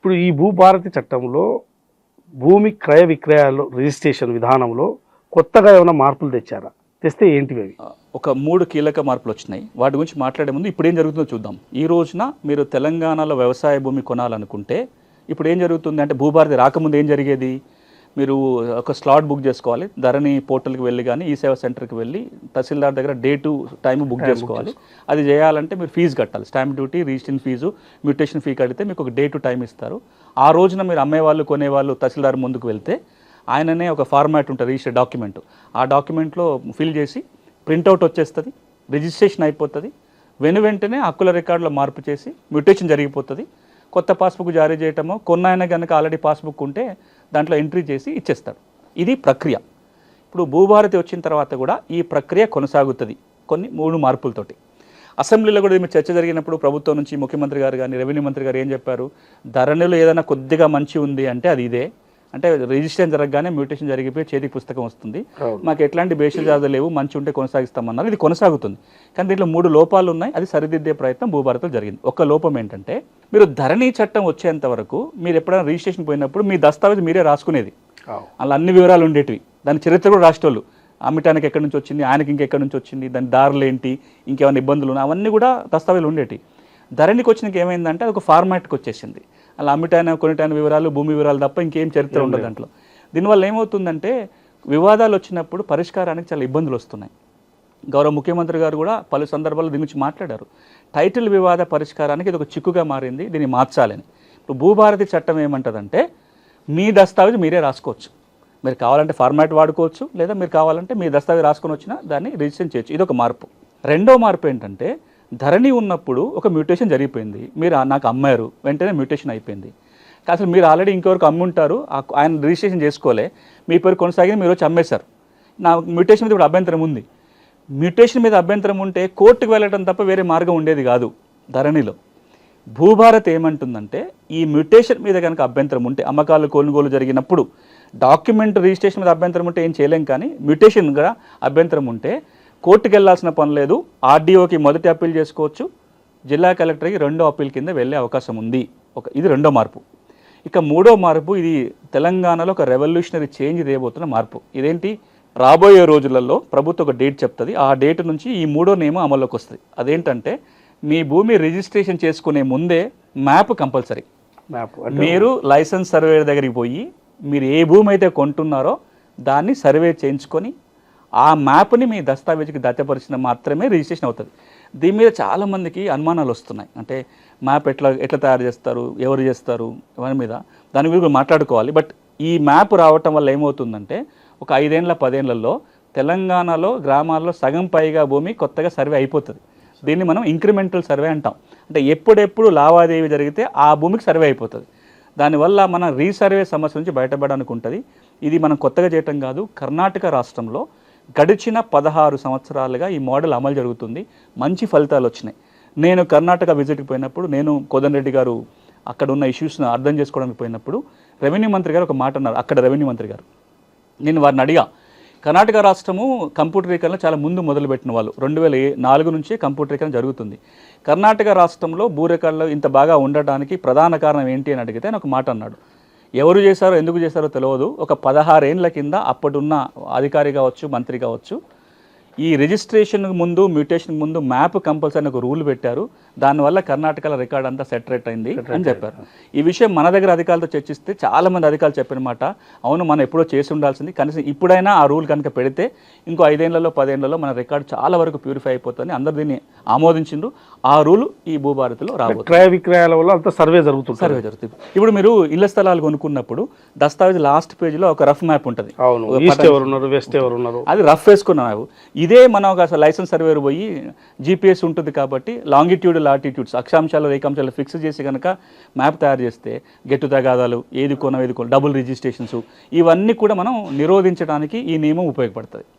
ఇప్పుడు ఈ భూభారతి చట్టంలో భూమి క్రయ విక్రయాలు రిజిస్ట్రేషన్ విధానంలో కొత్తగా ఏమైనా మార్పులు తెచ్చారా? తెస్తే ఏంటివి అవి? ఒక 3 కీలక మార్పులు వచ్చినాయి. వాటి గురించి మాట్లాడే ముందు ఇప్పుడు ఏం జరుగుతుందో చూద్దాం. ఈ రోజున మీరు తెలంగాణలో వ్యవసాయ భూమి కొనాలనుకుంటే ఇప్పుడు ఏం జరుగుతుంది అంటే, భూభారతి రాకముందు ఏం జరిగేది, మీరు ఒక స్లాట్ బుక్ చేసుకోవాలి. ధరణి పోర్టల్కి వెళ్ళి కానీ ఈ సేవా సెంటర్కి వెళ్ళి తహసీల్దార్ దగ్గర డేటు టైం బుక్ చేసుకోవాలి. అది చేయాలంటే మీరు ఫీజు కట్టాలి. Stamp duty, registration fees, mutation fee కడితే మీకు ఒక డే టు టైం ఇస్తారు. ఆ రోజున మీరు అమ్మేవాళ్ళు కొనేవాళ్ళు తహసీల్దార్ ముందుకు వెళ్తే ఆయననే ఒక ఫార్మాట్ ఉంటుంది, రిజిస్టర్ డాక్యుమెంట్. ఆ డాక్యుమెంట్లో ఫిల్ చేసి ప్రింట్అవుట్ వచ్చేస్తుంది, రిజిస్ట్రేషన్ అయిపోతుంది. వెంటనే హక్కుల రికార్డులో మార్పు చేసి మ్యూటేషన్ జరిగిపోతుంది. కొత్త పాస్బుక్ జారీ చేయటమో, కొన్నాయన కనుక ఆల్రెడీ పాస్బుక్ ఉంటే దాంట్లో ఎంట్రీ చేసి ఇచ్చేస్తాడు. ఇది ప్రక్రియ. ఇప్పుడు భూభారతి వచ్చిన తర్వాత కూడా ఈ ప్రక్రియ కొనసాగుతుంది కొన్ని 3 మార్పులతోటి. అసెంబ్లీలో కూడా మీరు చర్చ జరిగినప్పుడు ప్రభుత్వం నుంచి ముఖ్యమంత్రి గారు కానీ రెవెన్యూ మంత్రి గారు ఏం చెప్పారు, ధరణిలో ఏదైనా కొద్దిగా మంచి ఉంది అంటే అది ఇదే. అంటే రిజిస్ట్రేషన్ జరగగానే మ్యూటేషన్ జరిగిపోయి చేతికి పుస్తకం వస్తుంది, మాకు ఎట్లాంటి బేషజాలు లేవు, మంచి ఉంటే కొనసాగిస్తామన్నారు. ఇది కొనసాగుతుంది. కానీ దీంట్లో 3 లోపాలు ఉన్నాయి. అది సరిదిద్దే ప్రయత్నం భూభారతిలో జరిగింది. ఒక లోపం ఏంటంటే, మీరు ధరణి చట్టం వచ్చేంత వరకు మీరు ఎప్పుడైనా రిజిస్ట్రేషన్ పోయినప్పుడు మీ దస్తావేజ్ మీరే రాసుకునేది. అలా అన్ని వివరాలు ఉండేటివి. దాని చరిత్ర కూడా రాసేటోళ్ళు. అమ్మటానికి ఎక్కడి నుంచి వచ్చింది, ఆయనకి ఇంకెక్కడి నుంచి వచ్చింది, దాని దారులు ఏంటి, ఇంకేమైనా ఇబ్బందులు ఉన్నాయి, అవన్నీ కూడా దస్తావేజులు ఉండేవి. ధరణికి వచ్చినాక ఏమైందంటే అది ఒక ఫార్మాట్కి వచ్చేసింది. అలా అమ్మిటాయన కొనిటాయన వివరాలు, భూమి వివరాలు తప్ప ఇంకేం చరిత్ర ఉండదు దాంట్లో. దీనివల్ల ఏమవుతుందంటే వివాదాలు వచ్చినప్పుడు పరిష్కారానికి చాలా ఇబ్బందులు వస్తున్నాయి. గౌరవ ముఖ్యమంత్రి గారు కూడా పలు సందర్భాల్లో దీని గురించి మాట్లాడారు. టైటిల్ వివాద పరిష్కారానికి ఇది ఒక చిక్కుగా మారింది, దీన్ని మార్చాలని. ఇప్పుడు భూభారతి చట్టం ఏమంటుందంటే, మీ దస్తావేజ్ మీరే రాసుకోవచ్చు. మీరు కావాలంటే ఫార్మాట్ వాడుకోవచ్చు, లేదా మీరు కావాలంటే మీ దస్తావేజ్ రాసుకొని వచ్చినా దాన్ని రిజిస్ట్రేషన్ చేయొచ్చు. ఇది ఒక మార్పు. రెండో మార్పు ఏంటంటే, ధరణి ఉన్నప్పుడు ఒక మ్యూటేషన్ జరిగిపోయింది, మీరు నాకు అమ్మారు, వెంటనే మ్యూటేషన్ అయిపోయింది. అసలు మీరు ఆల్రెడీ ఇంకెవరికి అమ్ముంటారు, ఆయన రిజిస్ట్రేషన్ చేసుకోలే, మీ పేరు కొనసాగింది, మీరు వచ్చి అమ్మేశారు. నా మ్యూటేషన్ మీద ఇప్పుడు అభ్యంతరం ఉంది. మ్యూటేషన్ మీద అభ్యంతరం ఉంటే కోర్టుకు వెళ్ళడం తప్ప వేరే మార్గం ఉండేది కాదు ధరణిలో. భూభారత్ ఏమంటుందంటే, ఈ మ్యూటేషన్ మీద కనుక అభ్యంతరం ఉంటే, అమ్మకాలు కొనుగోలు జరిగినప్పుడు డాక్యుమెంట్ రిజిస్ట్రేషన్ మీద అభ్యంతరం ఉంటే ఏం చేయలేం, కానీ మ్యూటేషన్ కూడా అభ్యంతరం ఉంటే కోర్టుకు వెళ్ళాల్సిన పని లేదు. ఆర్డీఓకి మొదటి అప్పీల్ చేసుకోవచ్చు, జిల్లా కలెక్టర్కి రెండో అప్పీల్ కింద వెళ్ళే అవకాశం ఉంది. ఇది రెండో మార్పు. ఇక మూడో మార్పు, ఇది తెలంగాణలో ఒక రెవల్యూషనరీ చేంజ్ చేయబోతున్న మార్పు. ఇదేంటి, రాబోయే రోజులలో ప్రభుత్వం ఒక డేట్ చెప్తుంది. ఆ డేట్ నుంచి ఈ మూడో నియమం అమల్లోకి వస్తుంది. అదేంటంటే, మీ భూమి రిజిస్ట్రేషన్ చేసుకునే ముందే మ్యాప్ కంపల్సరీ. మీరు లైసెన్స్ సర్వే దగ్గరికి పోయి మీరు ఏ భూమి అయితే కొంటున్నారో దాన్ని సర్వే చేయించుకొని ఆ మ్యాప్ని మీ దస్తావేజుకి దత్తపరిచిన మాత్రమే రిజిస్ట్రేషన్ అవుతుంది. దీని మీద చాలామందికి అనుమానాలు వస్తున్నాయి. అంటే మ్యాప్ ఎట్లా తయారు చేస్తారు, ఎవరు చేస్తారు, ఎవరి మీద, దాని గురించి మాట్లాడుకోవాలి. బట్ ఈ మ్యాప్ రావటం వల్ల ఏమవుతుందంటే, ఒక 5 ఏళ్ళ 10 ఏళ్లలో తెలంగాణలో గ్రామాల్లో సగం పైగా భూమి కొత్తగా సర్వే అయిపోతుంది. దీన్ని మనం ఇంక్రిమెంటల్ సర్వే అంటాం. అంటే ఎప్పుడెప్పుడు లావాదేవీ జరిగితే ఆ భూమికి సర్వే అయిపోతుంది. దానివల్ల మన రీసర్వే సమస్య నుంచి బయటపడడానికి ఉంటుంది. ఇది మనం కొత్తగా చేయటం కాదు. కర్ణాటక రాష్ట్రంలో గడిచిన 16 సంవత్సరాలుగా ఈ మోడల్ అమలు జరుగుతుంది. మంచి ఫలితాలు వచ్చినాయి. నేను కర్ణాటక విజిట్కి పోయినప్పుడు, నేను కోదండరెడ్డి గారు అక్కడ ఉన్న ఇష్యూస్ని అర్థం చేసుకోవడానికి పోయినప్పుడు, రెవెన్యూ మంత్రి గారు ఒక మాట అన్నారు. అక్కడ రెవెన్యూ మంత్రి గారు, నేను వారిని అడిగా, కర్ణాటక రాష్ట్రము కంప్యూటరీకరణ చాలా ముందు మొదలుపెట్టిన వాళ్ళు. 2004 నుంచే కంప్యూటరీకరణ జరుగుతుంది. కర్ణాటక రాష్ట్రంలో భూ రికార్డులు ఇంత బాగా ఉండడానికి ప్రధాన కారణం ఏంటి అని అడిగితే ఆయన ఒక మాట అన్నాడు. ఎవరు చేశారో ఎందుకు చేశారో తెలియదు, ఒక 16 ఏళ్ల కింద అప్పుడున్న అధికారి కావచ్చు, మంత్రి కావచ్చు, ఈ రిజిస్ట్రేషన్ ముందు, మ్యూటేషన్ ముందు మ్యాప్ కంపల్సరీ ఒక రూల్ పెట్టారు. దానివల్ల కర్ణాటకలో రికార్డ్ అంతా సెటరేట్ అయింది అని చెప్పారు. ఈ విషయం మన దగ్గర అధికారులతో చర్చిస్తే చాలామంది అధికారులు చెప్పిన మాట, అవును మనం ఎప్పుడో చేసి ఉండాల్సింది, కనీసం ఇప్పుడైనా ఆ రూల్ కనుక పెడితే ఇంకో 5 ఏళ్లలో 10 ఏళ్లలో మన రికార్డు చాలా వరకు ప్యూరిఫై అయిపోతుంది. అందరు దీన్ని ఆమోదించిండ్రు. ఆ రూల్ ఈ భూభారతిలో రాబోతుంది. క్రయ విక్రయాల వల్ల అంతా సర్వే జరుగుతుంది. ఇప్పుడు మీరు ఇళ్ల స్థలాలు కొనుక్కున్నప్పుడు దస్తావేజ్ లాస్ట్ పేజీలో ఒక రఫ్ మ్యాప్ ఉంటుంది. అది రఫ్ వేసుకున్నాము. ఇదే మనం ఒక లైసెన్స్ సర్వేర్ పోయి జీపీఎస్ ఉంటుంది కాబట్టి లాంగిట్యూడ్, లాటిట్యూడ్స్, అక్షాంశాలు, రేఖాంశాలు ఫిక్స్ చేసి కనుక మ్యాప్ తయారు చేస్తే గెట్టు తగాదాలు, ఏది కొనం, డబుల్ రిజిస్ట్రేషన్స్, ఇవన్నీ కూడా మనం నిరోధించడానికి ఈ నియమం ఉపయోగపడుతుంది.